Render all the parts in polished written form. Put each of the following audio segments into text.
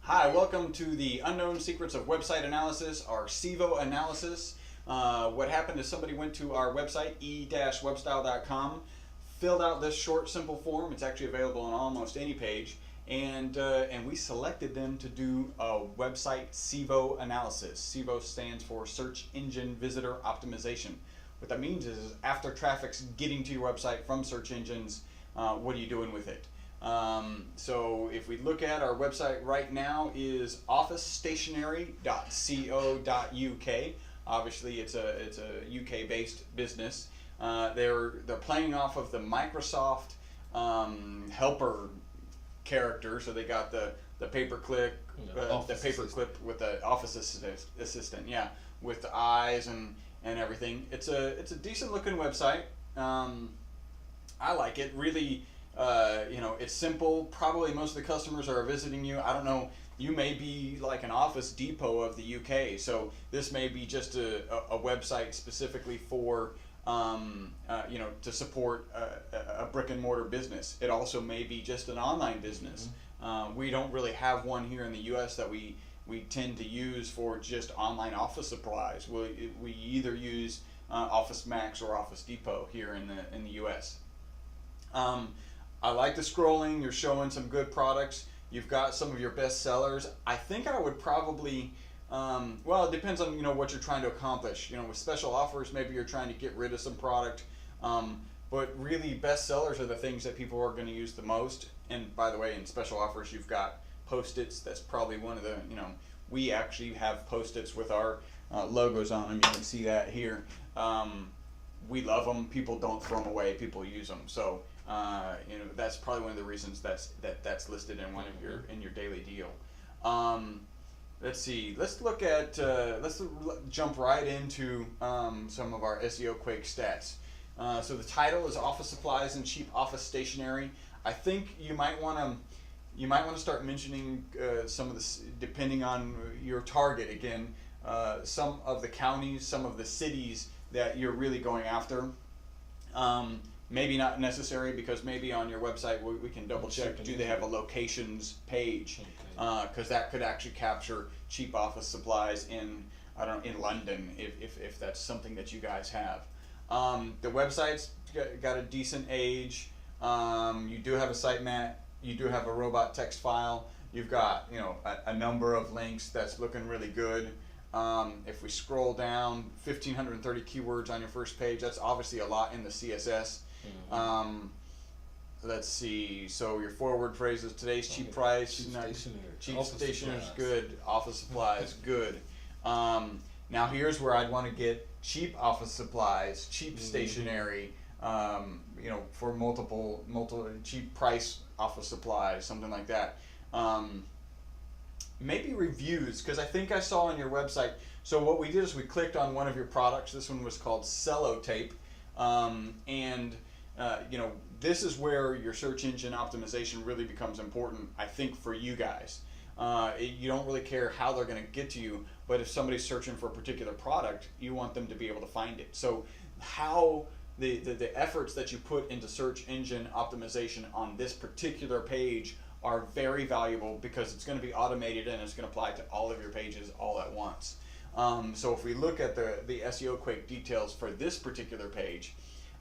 Hi, welcome to the Unknown Secrets of Website Analysis, our SEVO analysis. What happened is somebody went to our website, e-webstyle.com, filled out this short, simple form. It's actually available on almost any page. And we selected them to do a website SEVO analysis. SEVO stands for Search Engine Visitor Optimization. What that means is after traffic's getting to your website from search engines, what are you doing with it? So if we look at our website right now is officestationery.co.uk. Obviously it's a UK based business. They're playing off of the Microsoft helper character, so they got the paperclip with the office assistant, yeah, with the eyes and everything. It's a decent looking website. I like it really. It's simple. Probably most of the customers are visiting you. I don't know. You may be like an Office Depot of the UK, so this may be just a website specifically for to support a brick and mortar business. It also may be just an online business. We don't really have one here in the U.S. that we tend to use for just online office supplies. We either use Office Max or Office Depot here in the U.S. I like the scrolling. You're showing some good products. You've got some of your best sellers. I think I would probably, it depends on what you're trying to accomplish. With special offers, maybe you're trying to get rid of some product. But really, best sellers are the things that people are going to use the most. And by the way, in special offers, you've got Post-its. That's probably one of the, we actually have Post-its with our logos on them. You can see that here. We love them. People don't throw them away. People use them. So. That's probably one of the reasons that's listed in one of your daily deal. Let's see. Let's look at. Jump right into some of our SEO Quake stats. So the title is Office Supplies and Cheap Office Stationery. I think you might want to start mentioning some of the, depending on your target again, some of the counties, some of the cities that you're really going after. Maybe not necessary, because maybe on your website we can double check, do they have a locations page? Because that could actually capture cheap office supplies in London, if that's something that you guys have. The website's got a decent age. You do have a sitemap. You do have a robot text file. You've got a number of links that's looking really good. If we scroll down, 1,530 keywords on your first page. That's obviously a lot in the CSS. Let's see. So your forward phrases: today's cheap price, cheap stationery is good. Office supplies, good. Now here's where I'd want to get cheap office supplies, cheap stationery. For multiple cheap price office supplies, something like that. Maybe reviews, because I think I saw on your website. So what we did is we clicked on one of your products. This one was called Sellotape, this is where your search engine optimization really becomes important, I think, for you guys. You don't really care how they're going to get to you, but if somebody's searching for a particular product, you want them to be able to find it. So how the efforts that you put into search engine optimization on this particular page are very valuable, because it's going to be automated and it's going to apply to all of your pages all at once. So if we look at the SEO Quake details for this particular page,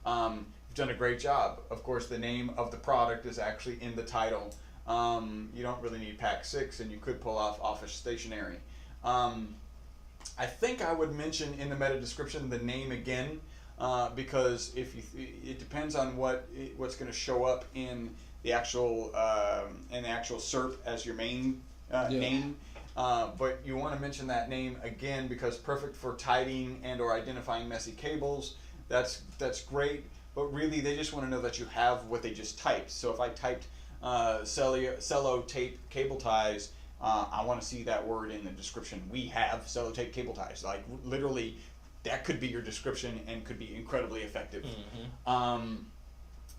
you've done a great job. Of course, the name of the product is actually in the title. You don't really need Pack 6, and you could pull off Office Stationery. I think I would mention in the meta description the name again, because it depends on what's going to show up in the actual SERP as your main name. But you want to mention that name again, because perfect for tidying and or identifying messy cables. That's great, but really they just want to know that you have what they just typed. So if I typed Sellotape cable ties, I want to see that word in the description. We have Sellotape cable ties. Like literally, that could be your description and could be incredibly effective.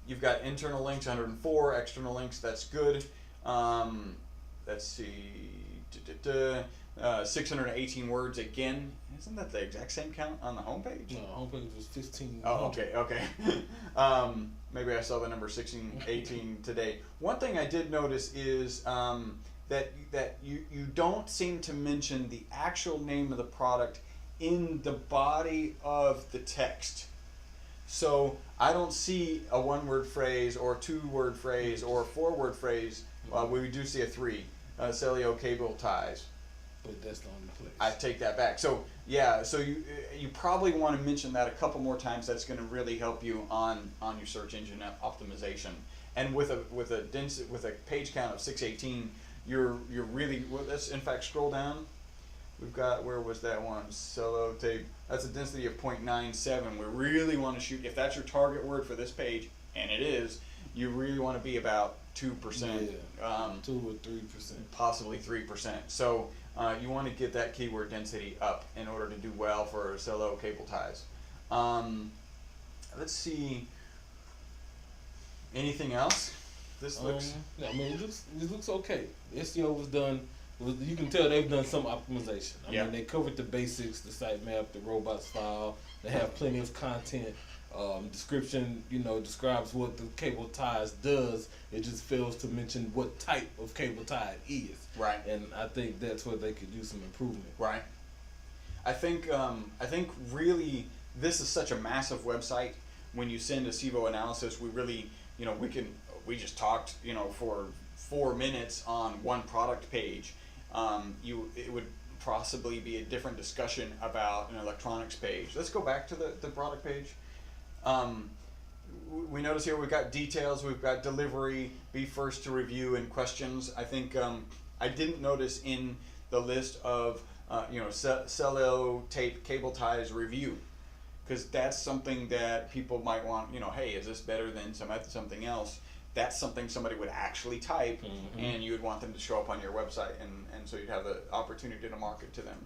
You've got internal links, 104, external links, that's good. Let's see, 618 words again. Isn't that the exact same count on the homepage? No, homepage was 15. Oh, okay. Maybe I saw the number 16, 18 today. One thing I did notice is that you don't seem to mention the actual name of the product in the body of the text. So I don't see a one-word phrase or a two-word phrase or a four-word phrase. We do see a three. Celio cable ties. But that's the only place. I take that back. So yeah, so you probably want to mention that a couple more times. That's going to really help you on your search engine optimization. And with a page count of 618, you're really let's in fact scroll down. We've got, where was that one? Cello tape. That's a density of 0.97. We really want to shoot, if that's your target word for this page, and it is, you really want to be about 2%. 2 or 3%. Possibly 3%. So you want to get that keyword density up in order to do well for cello cable ties. Let's see. Anything else? This looks. I mean, it looks okay. The SEO was done. You can tell they've done some optimization. I mean, they covered the basics, the sitemap, the robots file. They have plenty of content. Description, describes what the cable ties does. It just fails to mention what type of cable tie it is. Right. And I think that's where they could do some improvement. Right. I think really this is such a massive website. When you send a SEVO analysis, we really, we just talked, for 4 minutes on one product page. It would possibly be a different discussion about an electronics page. Let's go back to the product page. We notice here we've got details, we've got delivery, be first to review, and questions. I think I didn't notice in the list of cello tape cable ties review, because that's something that people might want. Hey, is this better than something else? That's something somebody would actually type, and you would want them to show up on your website, and so you'd have the opportunity to market to them.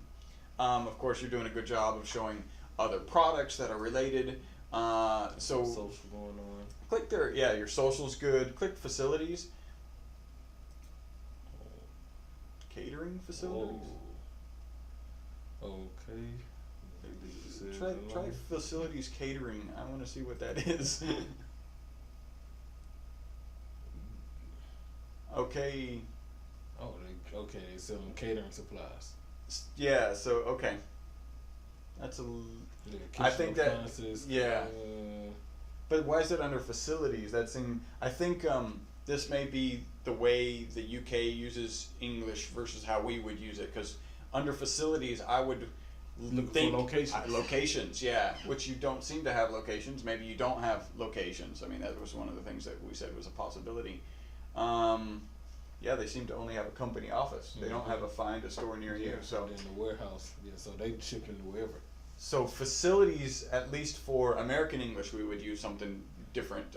Of course, you're doing a good job of showing other products that are related. So social going on. Click there. Yeah, your social's good. Click facilities. Catering facilities. Oh. Okay. Try facilities catering. I want to see what that is. Okay. Oh, they selling catering supplies. Yeah. So okay. That's I think that. Yeah. But why is it under facilities? I think this may be the way the UK uses English versus how we would use it. Because under facilities, I would look for locations. Locations, yeah. Which you don't seem to have locations. Maybe you don't have locations. I mean, that was one of the things that we said was a possibility. Yeah, they seem to only have a company office. They don't have a find a store near you. So in the warehouse, so they ship into wherever. So facilities, at least for American English, we would use something different.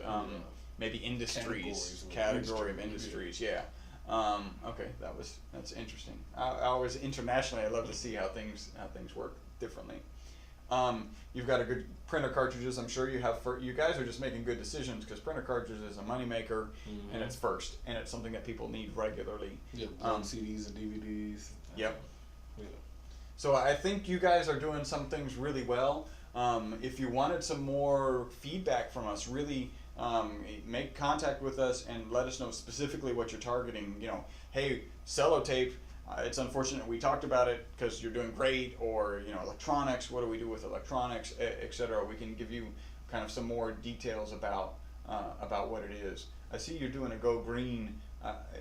Maybe industries, category of industries. Yeah. Okay, that's interesting. I always internationally, I love to see how things work differently. You've got a good printer cartridges. I'm sure you have. You guys are just making good decisions, because printer cartridges is a moneymaker, and it's first, and it's something that people need regularly. Yeah, CDs and DVDs. Yep. Yeah. So I think you guys are doing some things really well. If you wanted some more feedback from us, really make contact with us and let us know specifically what you're targeting. Hey, cello tape. It's unfortunate we talked about it because you're doing great, or electronics. What do we do with electronics, etc. We can give you kind of some more details about what it is. I see you're doing a Go Green.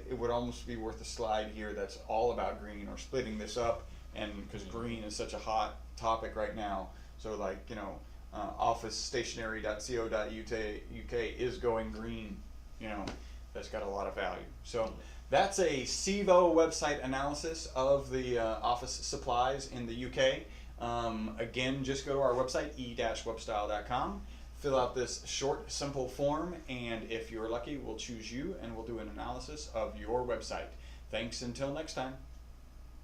It would almost be worth a slide here that's all about green, or splitting this up, and because green is such a hot topic right now. So officestationery.co.uk is going green. That's got a lot of value. So. That's a SEVO website analysis of the office supplies in the UK. Again, just go to our website, e-webstyle.com, fill out this short, simple form, and if you're lucky, we'll choose you and we'll do an analysis of your website. Thanks until next time.